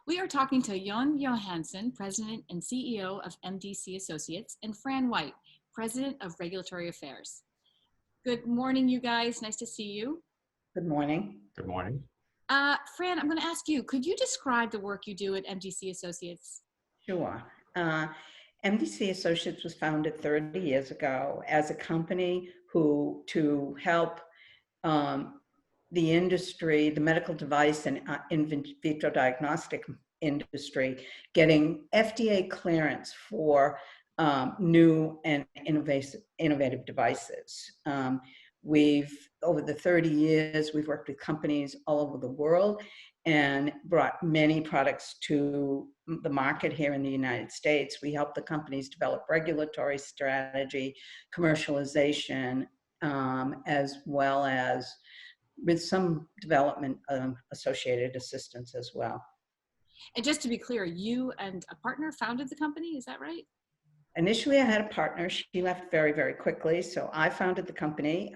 We are talking to Joen Johansen, President and CEO of MDC Associates, and Fran White, President of Regulatory Affairs. Good morning, you guys. Nice to see you. Good morning. Good morning. Fran, I'm going to ask you, could you describe the work you do at MDC Associates? Sure. MDC Associates was founded 30 years ago as a company to help the industry, the medical device and in vitro diagnostic industry, getting FDA clearance for new and innovative devices. Over the 30 years, we've worked with companies all over the world and brought many products to the market here in the United States. We help the companies develop regulatory strategy, commercialization, as well as with some development associated assistance as well. And just to be clear, you and a partner founded the company, is that right? Initially, I had a partner. She left very, very quickly, so I founded the company.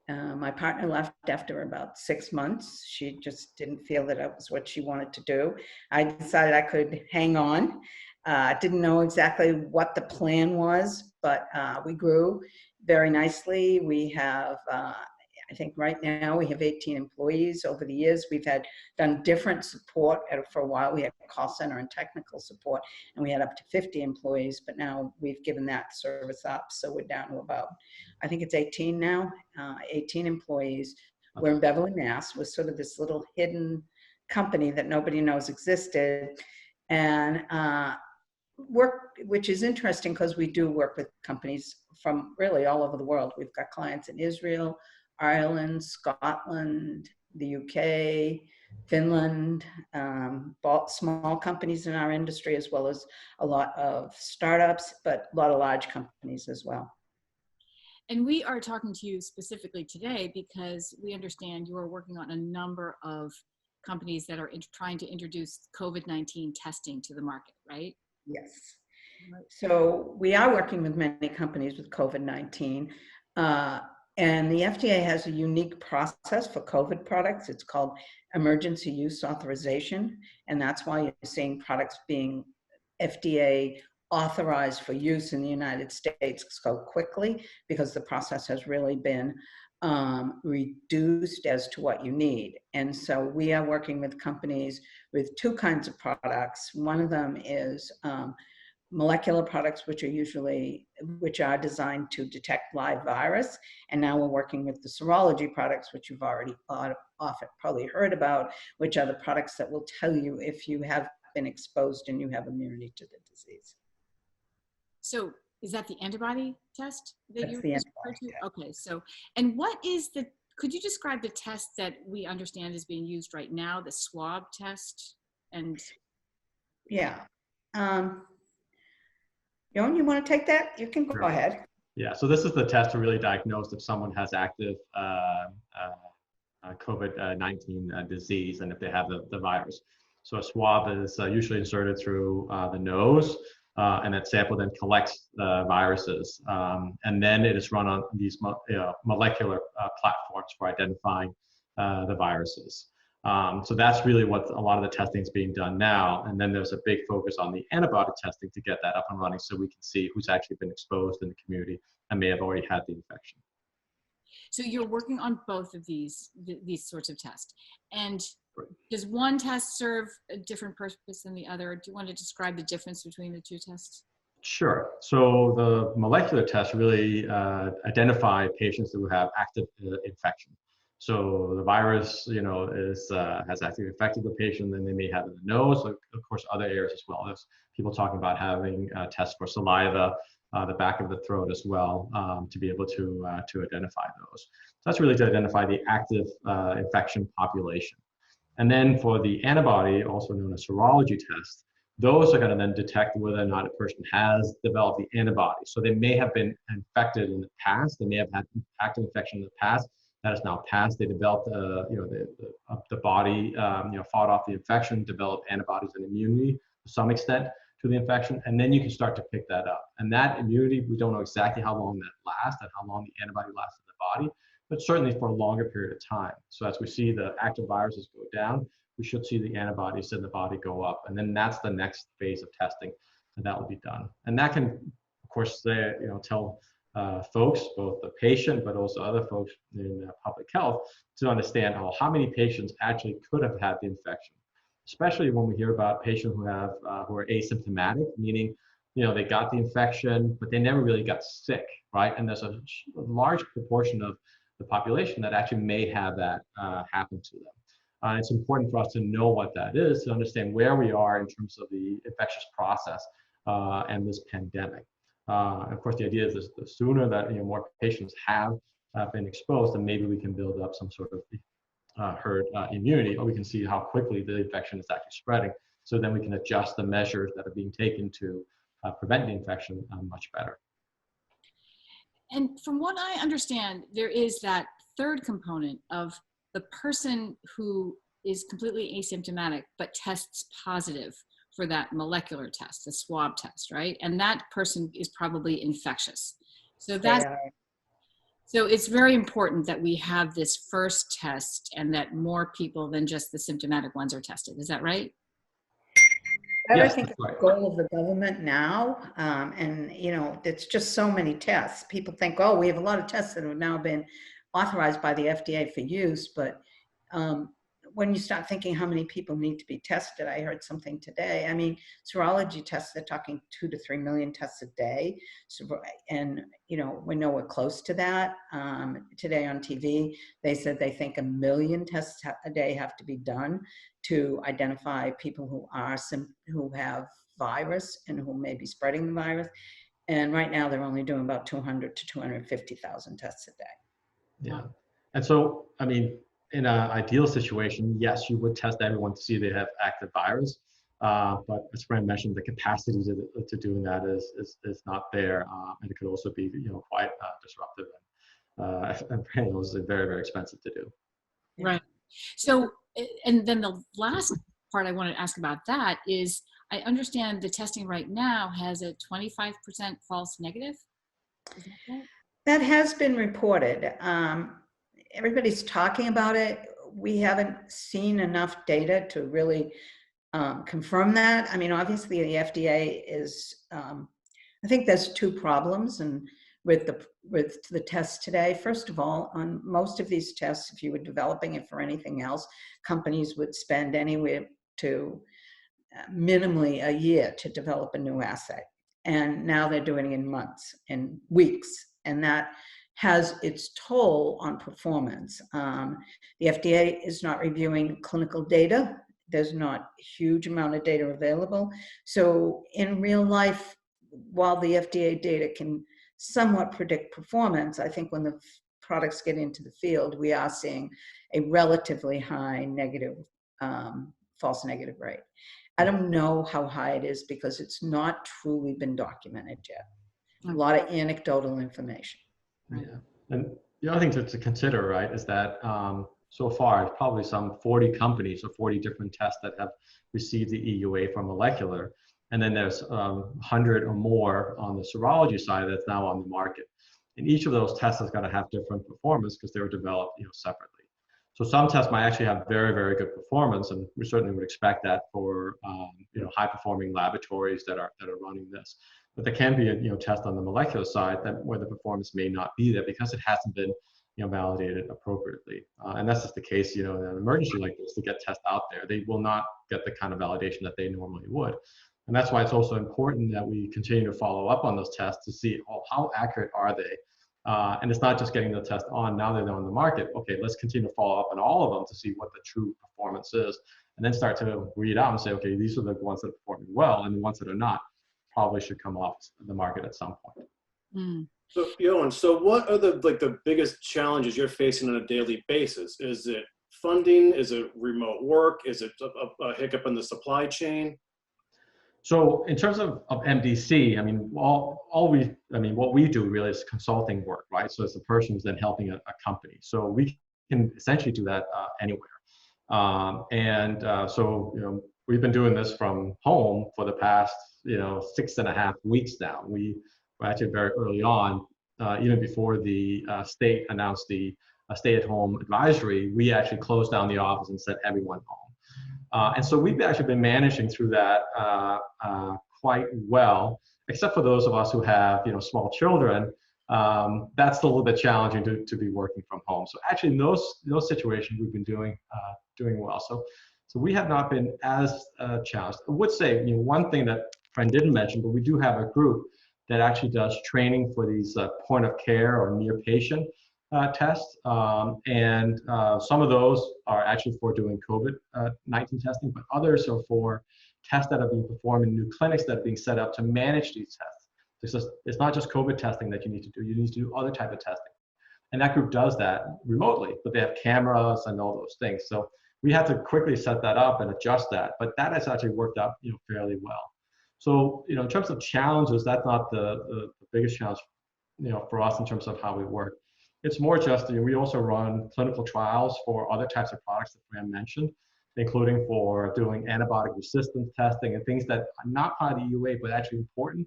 My partner left after about 6 months. She just didn't feel that it was what she wanted to do. I decided I could hang on. Didn't know exactly what the plan was, but we grew very nicely. We have, I think right now we have 18 employees. Over the years, we've done different support. For a while, we had a call center and technical support, and we had up to 50 employees, but now we've given that service up. So we're down to about, I think it's 18 now, 18 employees. We're in Beverly, Mass. We're sort of this little hidden company that nobody knows existed. And which is interesting because we do work with companies from really all over the world. We've got clients in Israel, Ireland, Scotland, the UK, Finland, small companies in our industry, as well as a lot of startups, but a lot of large companies as well. And we are talking to you specifically today because we understand you are working on a number of companies that are trying to introduce COVID-19 testing to the market, right? Yes. So we are working with many companies with COVID-19. And the FDA has a unique process for COVID products. It's called emergency use authorization. And that's why you're seeing products being FDA authorized for use in the United States so quickly, because the process has really been reduced as to what you need. And so we are working with companies with two kinds of products. One of them is molecular products, which are designed to detect live virus. And now we're working with the serology products, which you've already often probably heard about, which are the products that will tell you if you have been exposed and you have immunity to the disease. So is that the antibody test that That's you the referred to? antibody test. Okay, so, and could you describe the test that we understand is being used right now, the swab test? And yeah. Joen, you want to take that? You can go ahead. Yeah, so this is the test to really diagnose if someone has active COVID-19 disease and if they have the virus. So a swab is usually inserted through the nose, and that sample then collects the viruses. And then it is run on these molecular platforms for identifying the viruses. So that's really what a lot of the testing is being done now. And then there's a big focus on the antibody testing to get that up and running so we can see who's actually been exposed in the community and may have already had the infection. So you're working on both of these sorts of tests. And does one test serve a different purpose than the other? Do you want to describe the difference between the two tests? Sure. So the molecular tests really identify patients who have active infection. So the virus, has actually infected the patient, and they may have it in the nose, of course, other areas as well. There's people talking about having tests for saliva, the back of the throat as well, to be able to identify those. So that's really to identify the active infection population. And then for the antibody, also known as serology test, those are going to then detect whether or not a person has developed the antibody. So they may have been infected in the past. They may have had active infection in the past. That is now passed. They developed, the body, fought off the infection, developed antibodies and immunity to some extent to the infection, and then you can start to pick that up. And that immunity, we don't know exactly how long that lasts and how long the antibody lasts in the body, but certainly for a longer period of time. So as we see the active viruses go down, we should see the antibodies in the body go up. And then that's the next phase of testing, and that will be done. And that can, of course, tell folks, both the patient, but also other folks in public health, to understand how many patients actually could have had the infection, especially when we hear about patients who are asymptomatic, meaning they got the infection, but they never really got sick, right? And there's a large proportion of the population that actually may have that happen to them. It's important for us to know what that is, to understand where we are in terms of the infectious process and this pandemic. And of course, the idea is the sooner that more patients have been exposed, then maybe we can build up some sort of herd immunity, or we can see how quickly the infection is actually spreading. So then we can adjust the measures that are being taken to prevent the infection much better. And from what I understand, there is that third component of the person who is completely asymptomatic but tests positive for that molecular test, the swab test, right? And that person is probably infectious. So it's very important that we have this first test and that more people than just the symptomatic ones are tested. Is that right? I think it's the goal of the government now, and it's just so many tests. People think, oh, we have a lot of tests that have now been authorized by the FDA for use, but when you start thinking how many people need to be tested, I heard something today. I mean, serology tests, they're talking 2 to 3 million tests a day. So, and, we know we're close to that. Today on TV, they said they think 1 million tests a day have to be done to identify people who have virus and who may be spreading the virus. And right now they're only doing about 200 to 250,000 tests a day. Yeah. And so, I mean, in an ideal situation, yes, you would test everyone to see they have active virus. But as Fran mentioned, the capacity to doing that is not there. And it could also be, quite disruptive and it's very, very expensive to do. Right. So, and then the last part I want to ask about that is, I understand the testing right now has a 25% false negative. Is that right? That has been reported. Everybody's talking about it. We haven't seen enough data to really confirm that. I mean, obviously the FDA is, I think there's 2 problems and with the tests today. First of all, on most of these tests, if you were developing it for anything else, companies would spend anywhere to minimally a year to develop a new assay. And now they're doing it in months and weeks. And that has its toll on performance. The FDA is not reviewing clinical data. There's not a huge amount of data available. So in real life, while the FDA data can somewhat predict performance, I think when the products get into the field, we are seeing a relatively high negative, false negative rate. I don't know how high it is because it's not truly been documented yet. A lot of anecdotal information. Yeah, and the other thing to consider, right, is that so far it's probably some 40 companies or 40 different tests that have received the EUA for molecular, and then there's 100 or more on the serology side that's now on the market. And each of those tests is going to have different performance because they were developed, separately. So some tests might actually have very, very good performance, and we certainly would expect that for high-performing laboratories that are running this. But there can be a test on the molecular side where the performance may not be there because it hasn't been validated appropriately. And that's just the case, in an emergency like this, to get tests out there. They will not get the kind of validation that they normally would. And that's why it's also important that we continue to follow up on those tests to see, how accurate are they? And it's not just getting the test on, now that they're on the market. Okay, let's continue to follow up on all of them to see what the true performance is, and then start to read out and say, okay, these are the ones that are performing well, and the ones that are not probably should come off the market at some point. Mm. So, Joen, what are the biggest challenges you're facing on a daily basis? Is it funding? Is it remote work? Is it a hiccup in the supply chain? So in terms of MDC, I mean, what we do really is consulting work, right? So it's a person who's then helping a company. So we can essentially do that anywhere. So we've been doing this from home for the past 6.5 weeks now. We were actually very early on, even before the state announced the stay-at-home advisory, we actually closed down the office and sent everyone home. And so we've actually been managing through that quite well, except for those of us who have, small children. That's a little bit challenging to be working from home. So actually, in those situations, we've been doing well. So we have not been as challenged. I would say, one thing that Fran didn't mention, but we do have a group that actually does training for these point of care or near patient tests. And some of those are actually for doing COVID-19 testing, but others are for tests that are being performed in new clinics that are being set up to manage these tests. It's not just COVID testing that you need to do. You need to do other type of testing. And that group does that remotely, but they have cameras and all those things. So we had to quickly set that up and adjust that, but that has actually worked out, fairly well. So, in terms of challenges, that's not the biggest challenge, for us in terms of how we work. It's more just, we also run clinical trials for other types of products that Fran mentioned, including for doing antibiotic resistance testing and things that are not part of the EUA, but actually important.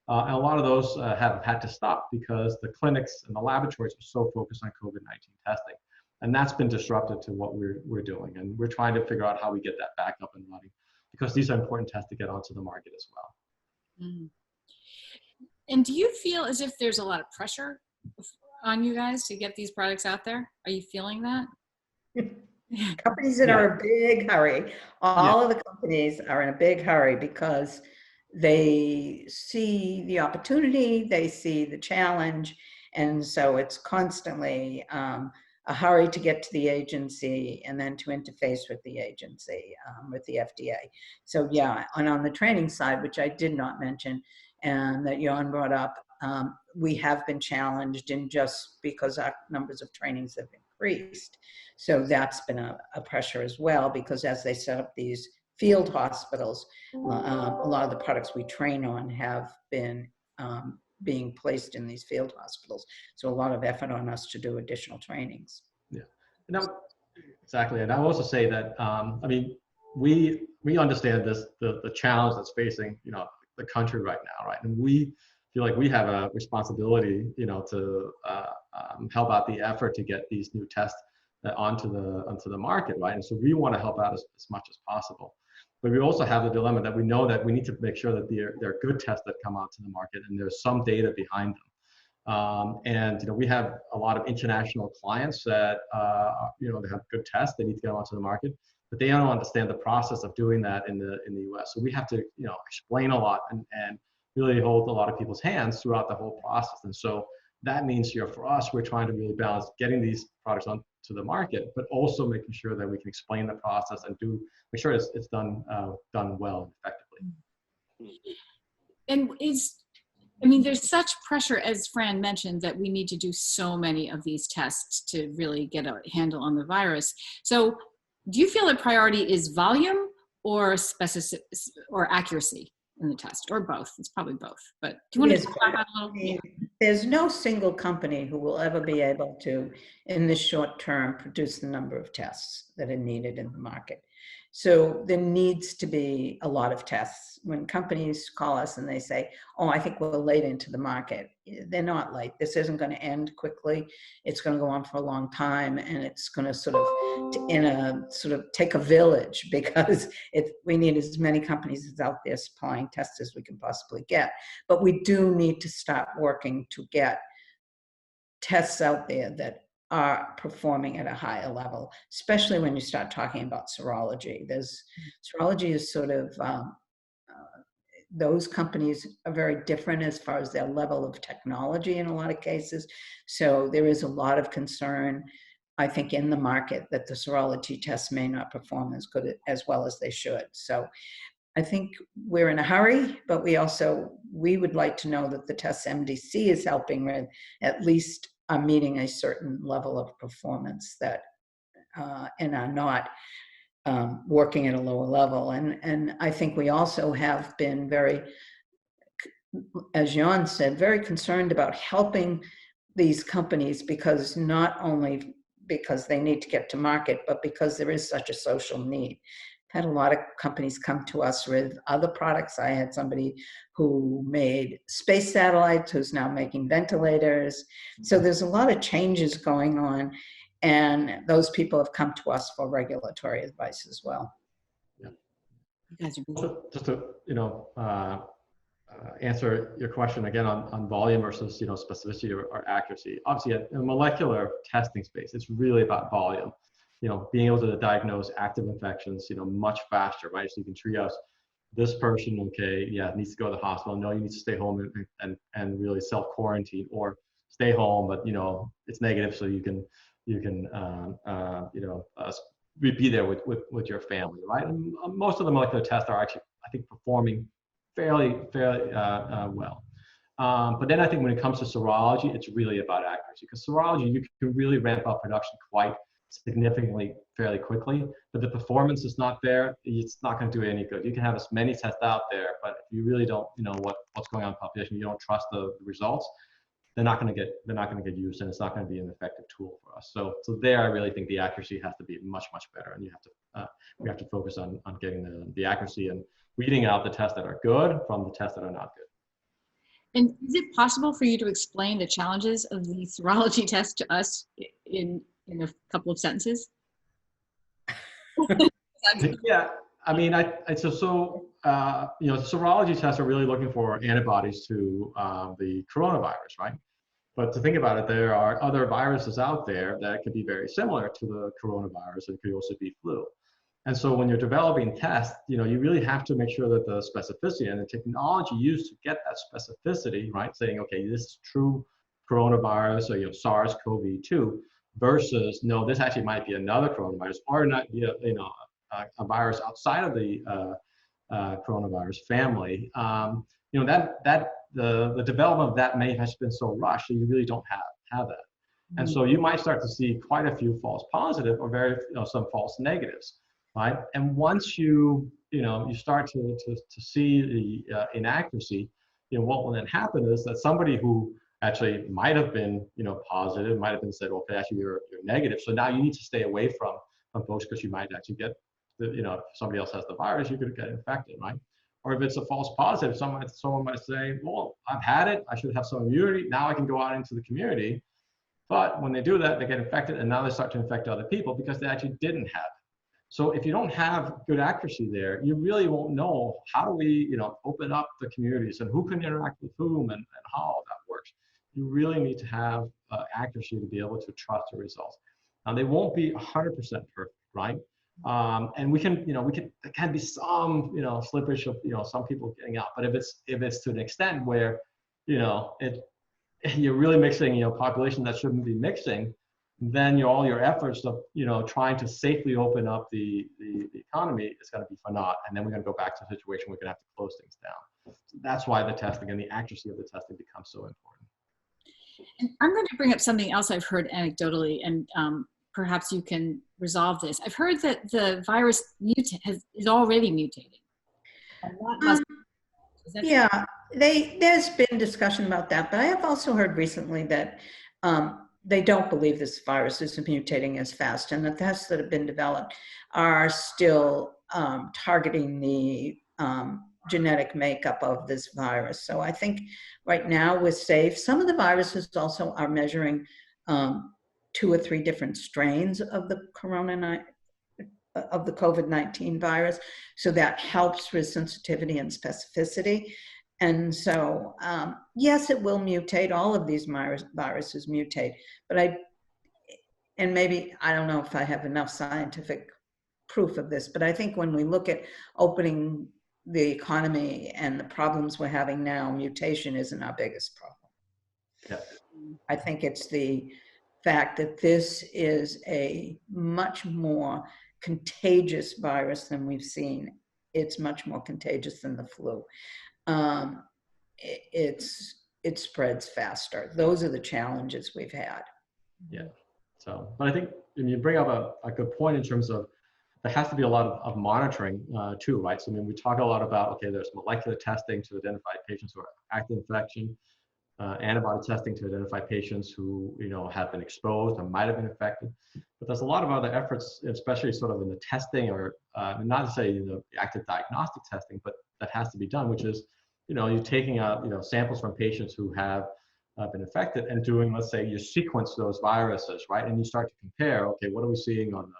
And a lot of those have had to stop because the clinics and the laboratories are so focused on COVID-19 testing. And that's been disruptive to what we're doing. And we're trying to figure out how we get that back up and running, because these are important tests to get onto the market as well. Mm. And do you feel as if there's a lot of pressure on you guys to get these products out there? Are you feeling that? Companies that are in a big hurry, all of the companies are in a big hurry because they see the opportunity, they see the challenge, and so it's constantly a hurry to get to the agency and then to interface with the agency, with the FDA. So yeah, and on the training side, which I did not mention, and that Joen brought up, we have been challenged in just because our numbers of trainings have increased. So that's been a pressure as well, because as they set up these field hospitals, a lot of the products we train on have been being placed in these field hospitals. So a lot of effort on us to do additional trainings. Yeah, exactly. And I will also say that, I mean, we understand the challenge that's facing, the country right now, right? And we feel like we have a responsibility, to help out the effort to get these new tests onto the market, right? And so we want to help out as much as possible. But we also have the dilemma that we know that we need to make sure that they're good tests that come out to the market and there's some data behind them. And we have a lot of international clients that they have good tests, they need to get onto the market, but they don't understand the process of doing that in the US. So we have to explain a lot and really hold a lot of people's hands throughout the whole process. And so that means for us, we're trying to really balance getting these products onto the market, but also making sure that we can explain the process and make sure it's done well and effectively. And there's such pressure, as Fran mentioned, that we need to do so many of these tests to really get a handle on the virus. So do you feel that priority is volume or specificity or accuracy in the test, or both? It's probably both, but do you want to talk about a little? Yeah. There's no single company who will ever be able to, in the short term, produce the number of tests that are needed in the market. So there needs to be a lot of tests. When companies call us and they say, oh, I think we're late into the market, they're not late. This isn't going to end quickly. It's going to go on for a long time, and it's going to sort of take a village, because we need as many companies as out there supplying tests as we can possibly get. But we do need to start working to get tests out there that are performing at a higher level, especially when you start talking about serology. Serology is sort of, those companies are very different as far as their level of technology in a lot of cases. So there is a lot of concern, I think, in the market that the serology tests may not perform as well as they should. So I think we're in a hurry, but we would like to know that the tests MDC is helping with at least are meeting a certain level of performance that and are not working at a lower level. And I think we also have been very, as Joen said, very concerned about helping these companies, because not only because they need to get to market, but because there is such a social need. I've had a lot of companies come to us with other products. I had somebody who made space satellites who's now making ventilators. So there's a lot of changes going on, and those people have come to us for regulatory advice as well. You guys are busy. Just to, answer your question again on volume versus, specificity or accuracy. Obviously, in a molecular testing space, it's really about volume. Being able to diagnose active infections, much faster, right? So you can triage this person, okay, yeah, needs to go to the hospital. No, you need to stay home and really self-quarantine, or stay home, but it's negative, so you can be there with your family, right? And most of the molecular tests are actually, I think, performing fairly well. But then I think when it comes to serology, it's really about accuracy, because serology, you can really ramp up production quite significantly fairly quickly, but the performance is not there. It's not going to do any good. You can have as many tests out there, but if you really don't what's going on in the population, you don't trust the results, they're not going to get used, and it's not going to be an effective tool for us. So there, I really think the accuracy has to be much better, and we have to focus on getting the accuracy and weeding out the tests that are good from the tests that are not good. And is it possible for you to explain the challenges of the serology test to us in a couple of sentences? Yeah, I mean, serology tests are really looking for antibodies to the coronavirus, right? But to think about it, there are other viruses out there that could be very similar to the coronavirus. It could also be flu. And so when you're developing tests, you really have to make sure that the specificity and the technology used to get that specificity, right? Saying, okay, this is true coronavirus, or SARS-CoV-2, versus no, this actually might be another coronavirus, or not be a virus outside of the coronavirus family. The development of that may have been so rushed that you really don't have that. And so you might start to see quite a few false positive, or some false negatives, right? And once you start to see the inaccuracy, what will then happen is that somebody who actually might have been positive, might have been said, okay, actually you're negative, so now you need to stay away from folks, because you might actually get if somebody else has the virus, you could get infected, right? Or if it's a false positive, someone might say, well, I've had it, I should have some immunity, now I can go out into the community. But when they do that, they get infected, and now they start to infect other people because they actually didn't have it. So if you don't have good accuracy there, you really won't know how do we open up the communities, and who can interact with whom, and how all that works. You really need to have accuracy to be able to trust the results. Now, they won't be 100% perfect, right? And there can be some slippage of some people getting out, but if it's to an extent where you're really mixing population that shouldn't be mixing, then all your efforts of trying to safely open up the economy is going to be for naught, and then we're going to go back to a situation where we're going to have to close things down. So that's why the testing and the accuracy of the testing becomes so important. And I'm going to bring up something else I've heard anecdotally, and perhaps you can resolve this. I've heard that the virus is already mutating. Yeah, there's been discussion about that, but I have also heard recently that they don't believe this virus is mutating as fast, and the tests that have been developed are still targeting the genetic makeup of this virus. So I think right now we're safe. Some of the viruses also are measuring 2 or 3 different strains of the COVID-19 virus. So that helps with sensitivity and specificity. And so, yes, it will mutate. All of these viruses mutate, but maybe, I don't know if I have enough scientific proof of this, but I think when we look at opening the economy and the problems we're having now, mutation isn't our biggest problem. Yeah. I think it's the fact that this is a much more contagious virus than we've seen. It's much more contagious than the flu. It spreads faster. Those are the challenges we've had. Yeah. So, but I think you bring up a good point in terms of there has to be a lot of monitoring too, right? So I mean, we talk a lot about, okay, there's molecular testing to identify patients who are active infection, antibody testing to identify patients who have been exposed or might have been infected. But there's a lot of other efforts, especially sort of in the testing, or not to say the active diagnostic testing, but that has to be done, which is you're taking out samples from patients who have been infected and doing, let's say, you sequence those viruses, right? And you start to compare, okay, what are we seeing on the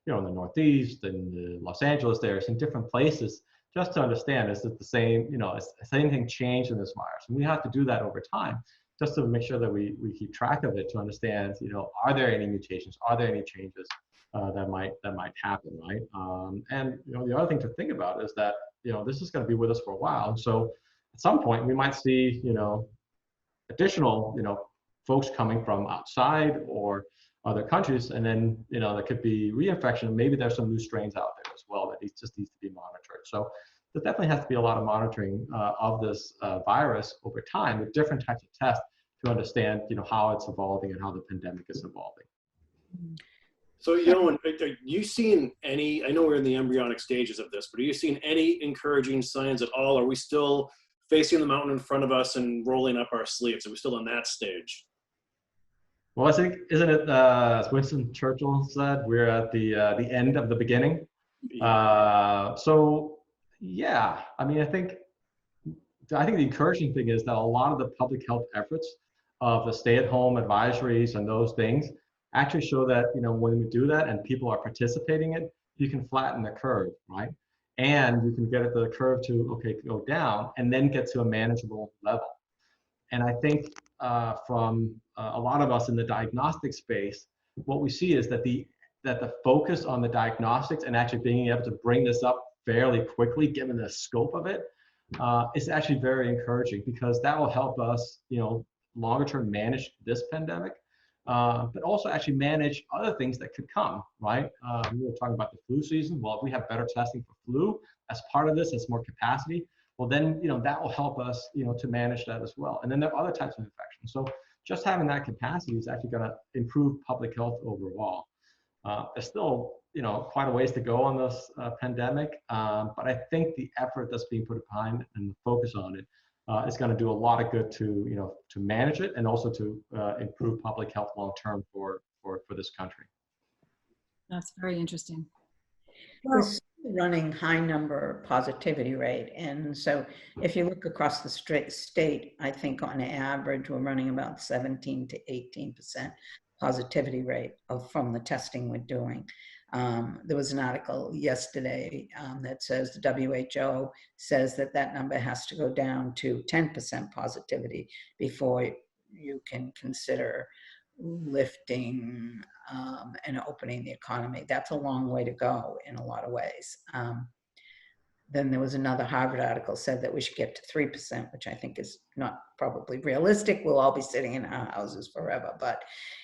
in the Northeast and Los Angeles, there's in different places just to understand, is it the same, has anything changed in this virus? And we have to do that over time, just to make sure that we keep track of it, to understand, are there any mutations? Are there any changes that might happen, right? And the other thing to think about is that this is going to be with us for a while. So at some point we might see additional folks coming from outside or other countries, and then there could be reinfection. Maybe there's some new strains out there as well that just needs to be monitored. So there definitely has to be a lot of monitoring of this virus over time with different types of tests to understand how it's evolving and how the pandemic is evolving. So, Joen, are you seeing any, I know we're in the embryonic stages of this, but are you seeing any encouraging signs at all? Are we still facing the mountain in front of us and rolling up our sleeves? Are we still in that stage? Well, I think, isn't it, as Winston Churchill said, we're at the end of the beginning. So, yeah, I mean, I think the encouraging thing is that a lot of the public health efforts of the stay-at-home advisories and those things actually show that, when we do that and people are participating in it, you can flatten the curve, right? And you can get the curve to, go down and then get to a manageable level. And I think from a lot of us in the diagnostic space, what we see is that the focus on the diagnostics and actually being able to bring this up fairly quickly, given the scope of it, is actually very encouraging, because that will help us, longer term manage this pandemic, but also actually manage other things that could come, right? We were talking about the flu season. Well, if we have better testing for flu as part of this, as more capacity, well then, that will help us, to manage that as well. And then there are other types of infections. So just having that capacity is actually going to improve public health overall. There's still, quite a ways to go on this pandemic, but I think the effort that's being put behind and the focus on it is going to do a lot of good to, to manage it and also to improve public health long term for this country. That's very interesting. We're running high number positivity rate, and so if you look across the state, I think on average we're running about 17 to 18% positivity rate from the testing we're doing. There was an article yesterday that says the WHO says that number has to go down to 10% positivity before you can consider lifting and opening the economy. That's a long way to go in a lot of ways. Then there was another Harvard article said that we should get to 3%, which I think is not probably realistic. We'll all be sitting in our houses forever. But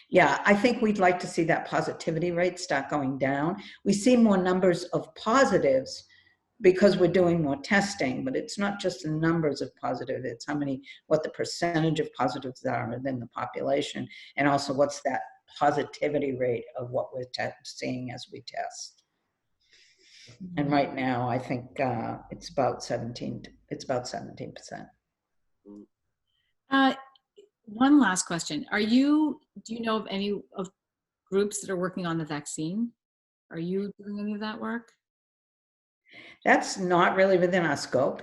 yeah, I think we'd like to see that positivity rate start going down. We see more numbers of positives because we're doing more testing, but it's not just the numbers of positive, it's what the percentage of positives are within the population, and also what's that positivity rate of what we're seeing as we test. And right now, I think it's about 17%. One last question. Do you know of any of groups that are working on the vaccine? Are you doing any of that work? That's not really within our scope.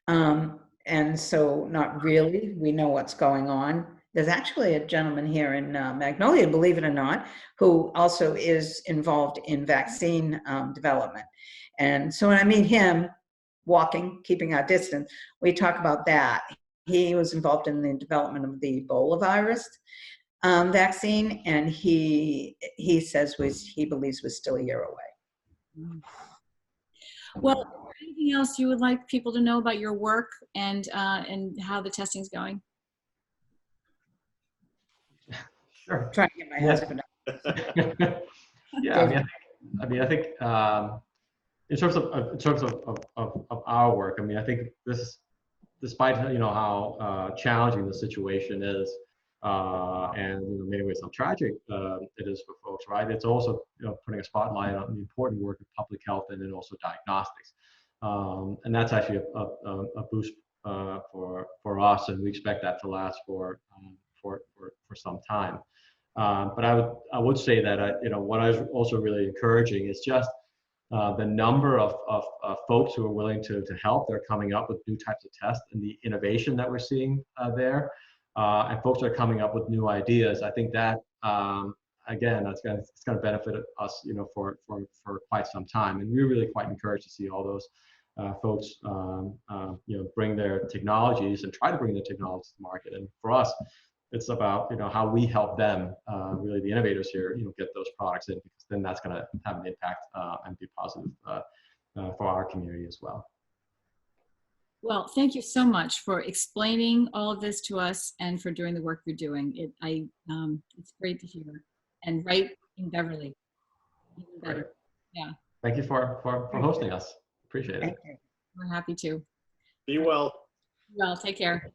And so not really, we know what's going on. There's actually a gentleman here in Magnolia, believe it or not, who also is involved in vaccine development. And so when I meet him, walking, keeping our distance, we talk about that. He was involved in the development of the Ebola virus vaccine, and he says he believes we're still a year away. Well, anything else you would like people to know about your work and how the testing's going? Sure. I'm trying to get my husband up. Yeah, I think in terms of our work, I think this, despite how challenging the situation is, and in many ways how tragic it is for folks, right? It's also putting a spotlight on the important work of public health and then also diagnostics, and that's actually a boost for us, and we expect that to last for some time. But I would say that what is also really encouraging is just the number of folks who are willing to help. They're coming up with new types of tests and the innovation that we're seeing there. And folks are coming up with new ideas. I think that again, it's going to benefit us, for quite some time. And we're really quite encouraged to see all those folks bring their technologies and try to bring their technologies to the market. And for us, it's about how we help them, really the innovators here, get those products in, because then that's going to have an impact and be positive for our community as well. Well, thank you so much for explaining all of this to us and for doing the work you're doing. It's great to hear. And right in Beverly, even better. Great. Yeah. Thank you for hosting us. Appreciate it. Thank you. We're happy to. Be well. Well, take care.